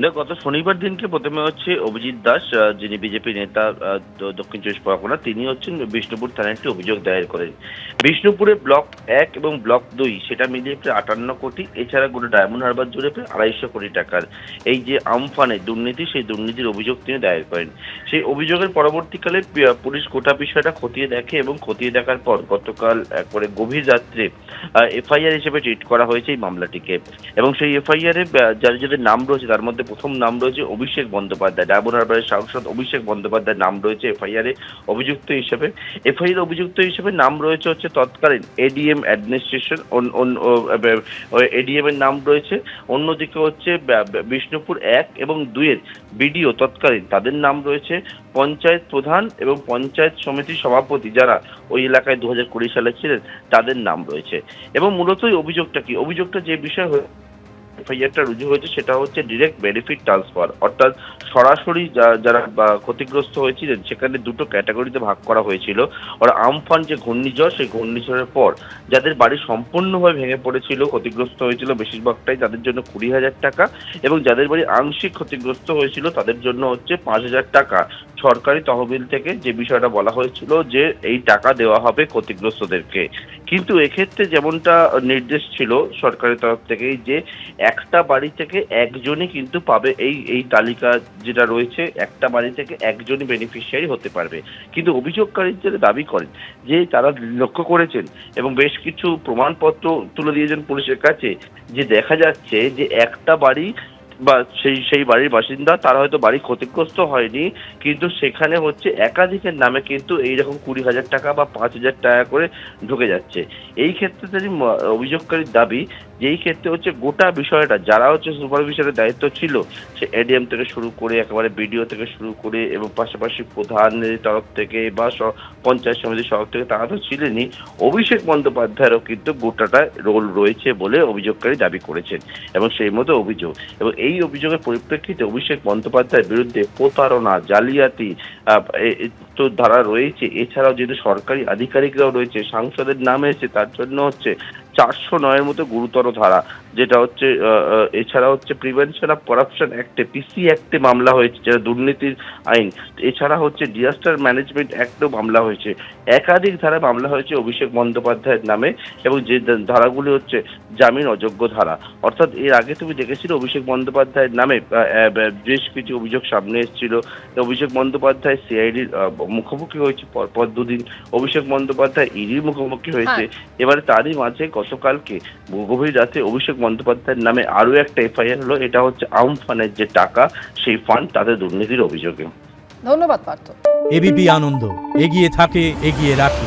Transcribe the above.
দেখো, গত শনিবার দিনকে প্রথমে হচ্ছে অভিজিৎ দাস, যিনি বিজেপি নেতা, দক্ষিণ চব্বিশ পরগনা, তিনি হচ্ছেন বিষ্ণুপুর থানায় একটি অভিযোগ দায়ের করেন। বিষ্ণুপুরে ব্লক 1 এবং ব্লক 2 সেটা মিলিয়ে প্রায় 58 কোটি, এছাড়া গোটা ডায়মন্ড হারবার জুড়ে প্রায় 250 কোটি টাকার এই যে আমফানের দুর্নীতি, সেই দুর্নীতির অভিযোগ তিনি দায়ের করেন। সেই অভিযোগের পরবর্তীকালে পুলিশ গোটা বিষয়টা খতিয়ে দেখে এবং খতিয়ে দেখার পর গতকাল একবারে গভীর রাত্রে এফআইআর হিসেবে ট্রিট করা হয়েছে এই মামলাটিকে। এবং সেই এফআইআর এ যাদের নাম রয়েছে তার মধ্যে প্রথম নাম রয়েছে অভিষেক বন্দ্যোপাধ্যায়, ডায়মন্ড হারবারের সাংসদ অভিষেক বন্দ্যোপাধ্যায়ের নাম রয়েছে এফআইআর এ অভিযুক্ত হিসেবে। এফআইআর অভিযুক্ত হিসেবে নাম রয়েছে হচ্ছে তৎকালীন এডিএম অ্যাডমিনিস্ট্রেশন, এডিএম এর নাম রয়েছে। অন্যদিকে হচ্ছে বিষ্ণুপুর 1 এবং 2 এর বিডিও তৎকালীন, তাদের নাম রয়েছে। পঞ্চায়েত প্রধান এবং পঞ্চায়েত সমিতির সভাপতি যারা ওই এলাকায় 2020 সালে ছিলেন, তাদের নাম রয়েছে। এবং মূলত এই অভিযোগটা কি, অভিযোগটা যে বিষয় এফআইআরটা রুজু হয়েছে সেটা হচ্ছে ডিরেক্ট বেনিফিট ট্রান্সফার, অর্থাৎ সরাসরি যারা ক্ষতিগ্রস্ত হয়েছিলেন সেখানে দুটো ক্যাটাগরিতে ভাগ করা হয়েছিল। আর আমফান যে ঘূর্ণিঝড়, সেই ঘূর্ণিঝড়ের পর যাদের বাড়ি সম্পূর্ণভাবে ভেঙে পড়েছিল, ক্ষতিগ্রস্ত হয়েছিল বেশিরভাগটাই, তাদের জন্য 20,000 টাকা, এবং যাদের বাড়ি আংশিক ক্ষতিগ্রস্ত হয়েছিল তাদের জন্য হচ্ছে 5,000 টাকা সরকারি তহবিল থেকে, যে বিষয়টা বলা হয়েছিল যে এই টাকা দেওয়া হবে ক্ষতিগ্রস্তদেরকে। কিন্তু এক্ষেত্রে যেমনটা নির্দেশ ছিল সরকারের তরফ থেকে যে একটা বাড়ি থেকে একজনই কিন্তু পাবে, এই তালিকা যেটা রয়েছে একটা বাড়ি থেকে একজনই বেনিফিশিয়ারি হতে পারবে। কিন্তু অভিযোগকারীরা দাবি করেন যে তারা লক্ষ্য করেছেন এবং বেশ কিছু প্রমাণপত্র তুলে দিয়েছেন পুলিশের কাছে, যে দেখা যাচ্ছে যে একটা বাড়ি বা সেই বাড়ির বাসিন্দা, তারা হয়তো বাড়ি ক্ষতিগ্রস্ত হয়নি, কিন্তু সেখানে হচ্ছে একাধিকের নামে কিন্তু এইরকম 20,000 টাকা বা 5,000 টাকা করে ঢুকে যাচ্ছে। এই ক্ষেত্রে যদি অভিযোগকারীর দাবি যে এই ক্ষেত্রে হচ্ছে গোটা বিষয়টা যারা হচ্ছে সুপারভিশনের দায়িত্ব ছিল, সে এডিএম থেকে শুরু করে একেবারে বিডিও থেকে শুরু করে এবং পাশাপাশি প্রধানের তরফ থেকে বা পঞ্চায়েত সমিতির তরফ থেকে, তারা তো ছিলেনই, অভিষেক বন্দ্যোপাধ্যায়েরও কিন্তু গোটাটা রোল রয়েছে বলে অভিযোগকারী দাবি করেছেন এবং সেই মতো অভিযোগ। এবং এই অভিযোগের পরিপ্রেক্ষিতে অভিষেক বন্দ্যোপাধ্যায়ের বিরুদ্ধে প্রতারণা, জালিয়াতি তো ধারা রয়েছে। এছাড়াও যেহেতু সরকারি আধিকারিকরাও রয়েছে, সাংসদের নাম এসেছে, তার জন্য হচ্ছে 409-এর মতো গুরুতর ধারা, যেটা হচ্ছে এছাড়া হচ্ছে প্রিভেনশন অফ করাপশন অ্যাক্টে, পিসি অ্যাক্টে মামলা হয়েছে, যেটা দুর্নীতির আইন। এছাড়া হচ্ছে ডিজাস্টার ম্যানেজমেন্ট অ্যাক্টেও মামলা হয়েছে। একাধিক ধারায় মামলা হয়েছে অভিষেক বন্দ্যোপাধ্যায়ের নামে, এবং যে ধারাগুলি হচ্ছে জামিন অযোগ্য ধারা। অর্থাৎ এর আগে তুমি দেখেছিলে অভিষেক বন্দ্যোপাধ্যায়ের নামে বেশ কিছু অভিযোগ সামনে এসেছিল। অভিষেক বন্দ্যোপাধ্যায় সিআইডির মুখোমুখি হয়েছে পরপর দুদিন, অভিষেক বন্দ্যোপাধ্যায় ইডির মুখোমুখি হয়েছে। এবারে তারই মাঝে গতকালকে গভীর রাতে অভিষেক বন্দ্যোপাধ্যায়ের নামে আরো একটা এফআইআর হলো। এটা হচ্ছে আমফানের যে টাকা, সেই ফান্ড তাদের দুর্নীতির অভিযোগে। ধন্যবাদ পার্থ। এবিপি আনন্দ, এগিয়ে থাকে, এগিয়ে রাখে।